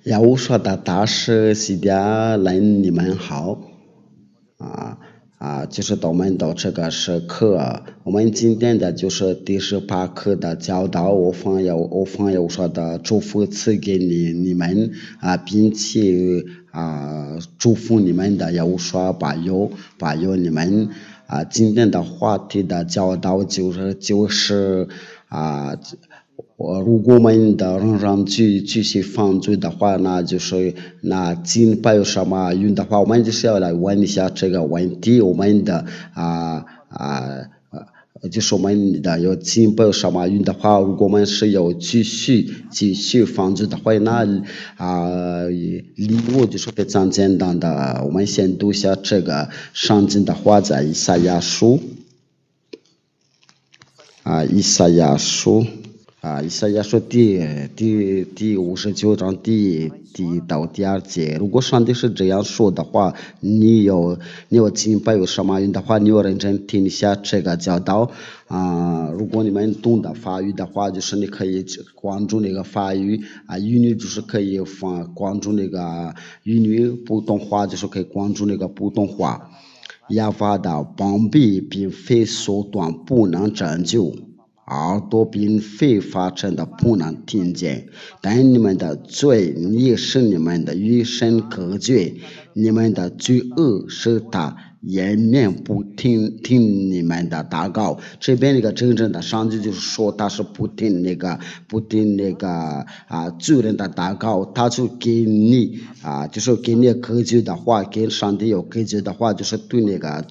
呀，我说的大师系的人你们好就是我们的这个是课，我们今天的就是第18课的教导，我朋友说的祝福赐给你们并且祝福你们的，要说保佑你们今天的话题的教导就是啊。如果我们的仍然继续犯罪的话，那就是那敬拜有什么用的话，我们就是要来问一下这个问题。我们的就是我们的有敬拜有什么用的话，如果我们是有继续犯罪的话，那礼物就是非常简单的。我们先读一下这个圣经的话，在以赛亚书以赛亚书。以赛亚书第59章到第2节，如果上帝是这样说的话，你有敬拜有什么用的话，你要认真听一下这个教导如果你们懂得法语的话，就是你可以关注那个法语英语就是可以关注那个英语，普通话就是可以关注那个普通话。亚法的膀臂并非缩短不能拯救。耳朵并非发成的不能听见，但你们的罪也是你们的与神隔绝，你们的罪恶使他掩面不听你们的祷告。这边那个真正的上帝就是说他是不听那个罪人的祷告，他就给你就是给你隔绝的话，跟上帝有隔绝的话，就是对那个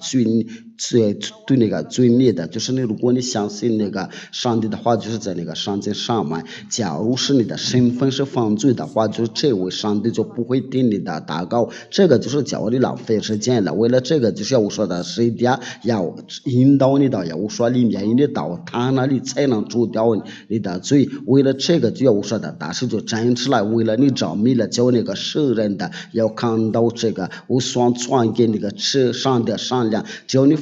对那个罪孽的，就是如果你相信那个上帝的话，就是在那个上帝上面。假如是你的身份是犯罪的话，就是这位上帝就不会听你的祷告，这个就是叫你浪费时间了。为了这个，就是要我说的谁家要引导你到要我说里面的到他那里才能除掉你的罪。为了这个，就要我说的大师就站出来，为了你着迷了，叫那个世人的要看到这个，我想传给那个世上的善良，叫你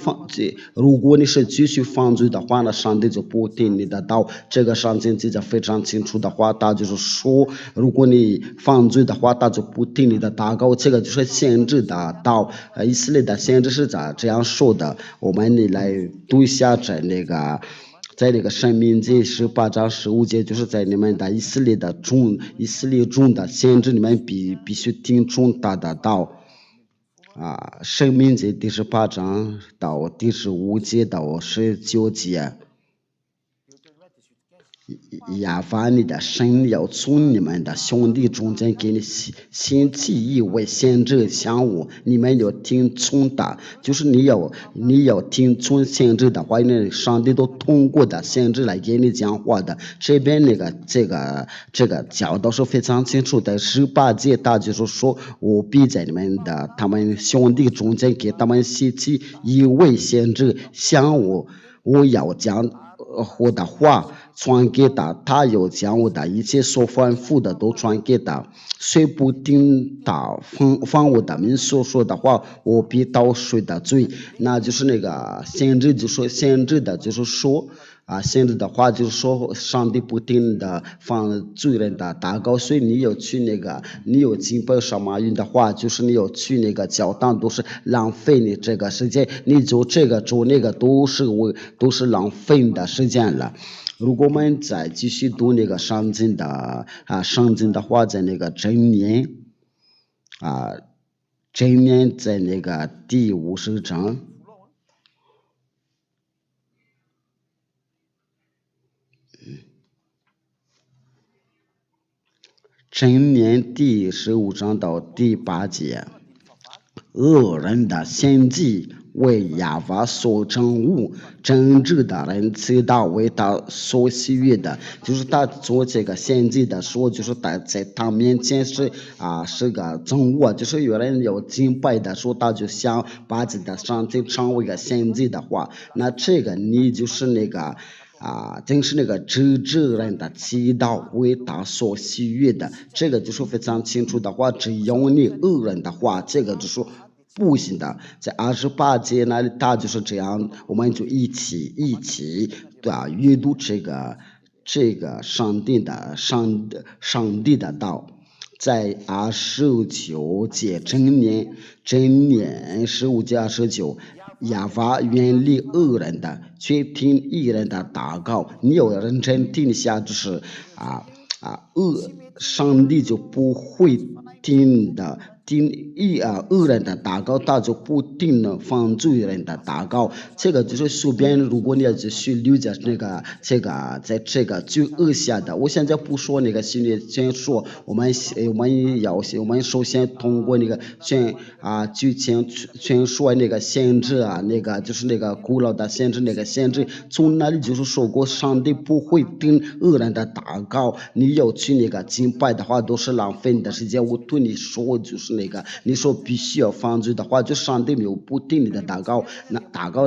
如果你是继续犯罪的话，那上帝就不听你的道。这个上帝记得非常清楚的话，他就是说，如果你犯罪的话，他就不听你的祷告。这个就是先知的道。以色列的先知是这样说的。我们来读一下在那个申命记18章15节，就是在你们的以色列中的先知，你们必须听从他的道。申命记18章到15节到19节。亚法你的神要从你们的兄弟中间给你兴起一位先知像我，你们要听从他，就是你要听从先知的话，那上帝都通过的先知来给你讲话的。这边这个教导是非常清楚的。18节他就是说，我必在他们兄弟中间给他们兴起一位先知像我，我要讲我的话传给他，他又将我的一切所吩咐的都传给他。谁不听他放我的命所说的话，我必倒谁的罪。那就是那个先知就说，先知的就是说先知的话就是说，上帝不听的放罪人的祷告，所以你有去你有敬拜什么用的话，就是你有去那个教堂，都是浪费你这个时间，你做这个做那个都是浪费你的时间了。如果我们再继续读那个圣经的话，在那个箴言在那个第50章。箴言第15章到第8节。恶人的献祭为亚法所憎恶，正直的人知道为他所喜悦的，就是他做这个献祭的时候，就是在他面前是个憎恶，就是有人有敬拜的时候，他就想把自己的上帝成为一个献祭的话，那这个你就是真是那个知人的祈祷为他所喜悦的，这个就是非常清楚的话，只要你恶人的话，这个就是不行的。在28节那里，他就是这样，我们就一起阅读这个上帝的道。在29节箴言15节29，亚法远离恶人的，却听义人的祷告。你有认真听一下，就是上帝就不会听恶人的祷告，他就不听了犯罪人的祷告。这个就是随便，如果你要去了解在这个最恶下的，我现在不说那个心理先说，我们首先通过那个全说那个先知啊，那个就是那个古老的先知，那个先知从那里就是说过，上帝不会听恶人的祷告。你要去那个敬拜的话，都是浪费你的时间。我对你说，就是那个你说必须要犯罪的话，就上帝没有不听你的祷告。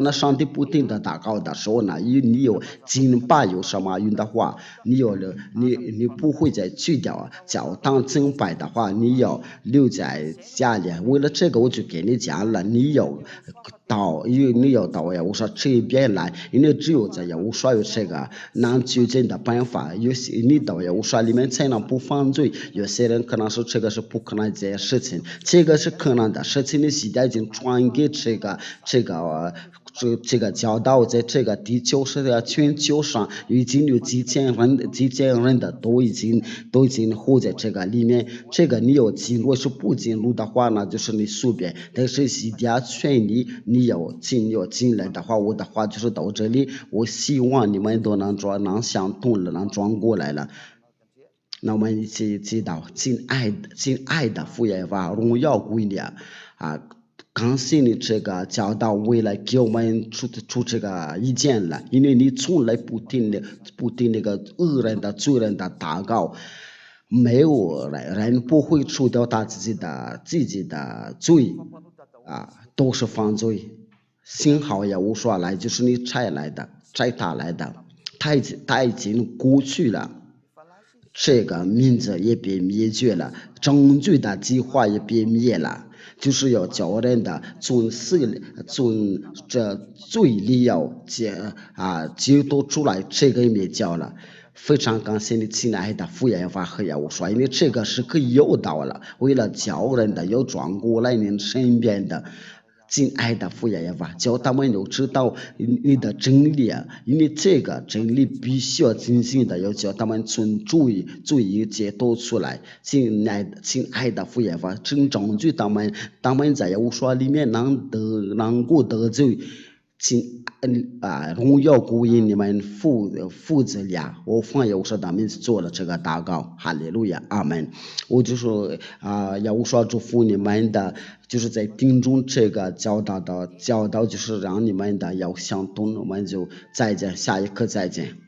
那上帝不听的祷告的时候呢，你有敬拜有什么用的话，你不会再去掉教堂敬拜的话，你要留在家里。为了这个，我就给你讲了，你要到呀，我说这边来，因为只有在呀，我说有这个能纠正的办法。有些你到呀，我说里面才能不犯罪。有些人可能说这个是不可能这件事情，这个是可能的事情。你现在已经传给这个教导，在这个地球上的全球上已经有几千人的都已经活在这个里面。这个你要进入，是不进入的话呢，就是你随便。但是现在劝你要进来的话，我的话就是到这里。我希望你们都能想通了，能转过来了。那我们一起祈祷，亲爱的父耶和华，荣耀归你感谢你这个教导，为了给我们出这个意见了，因为你从来不听那个恶人的罪人的祷告，没有人不会除掉他自己的罪都是犯罪。幸好呀，我说来就是你拆他来的，他已经过去了。这个民族也被灭绝了，整罪的计划也被灭了，就是要叫人的从这罪里要解脱出来，这个也没叫了。非常感谢你亲爱的父耶和华和耶和华，因为这个是可以诱导了，为了教人的要转过来你身边的。亲爱的父耶和华，叫他们都知道你的真理因为这个真理必须要进行的，要叫他们从罪解脱出来。亲爱的父耶和华，真证据他们在耶和华里面能够得罪。荣耀归于你们父子俩，我奉耶和华的名字做了这个祷告，哈利路亚，阿门。我就说耶和华祝福你们的，就是在听中这个教导，就是让你们的要相通。我们就再见，下一课再见。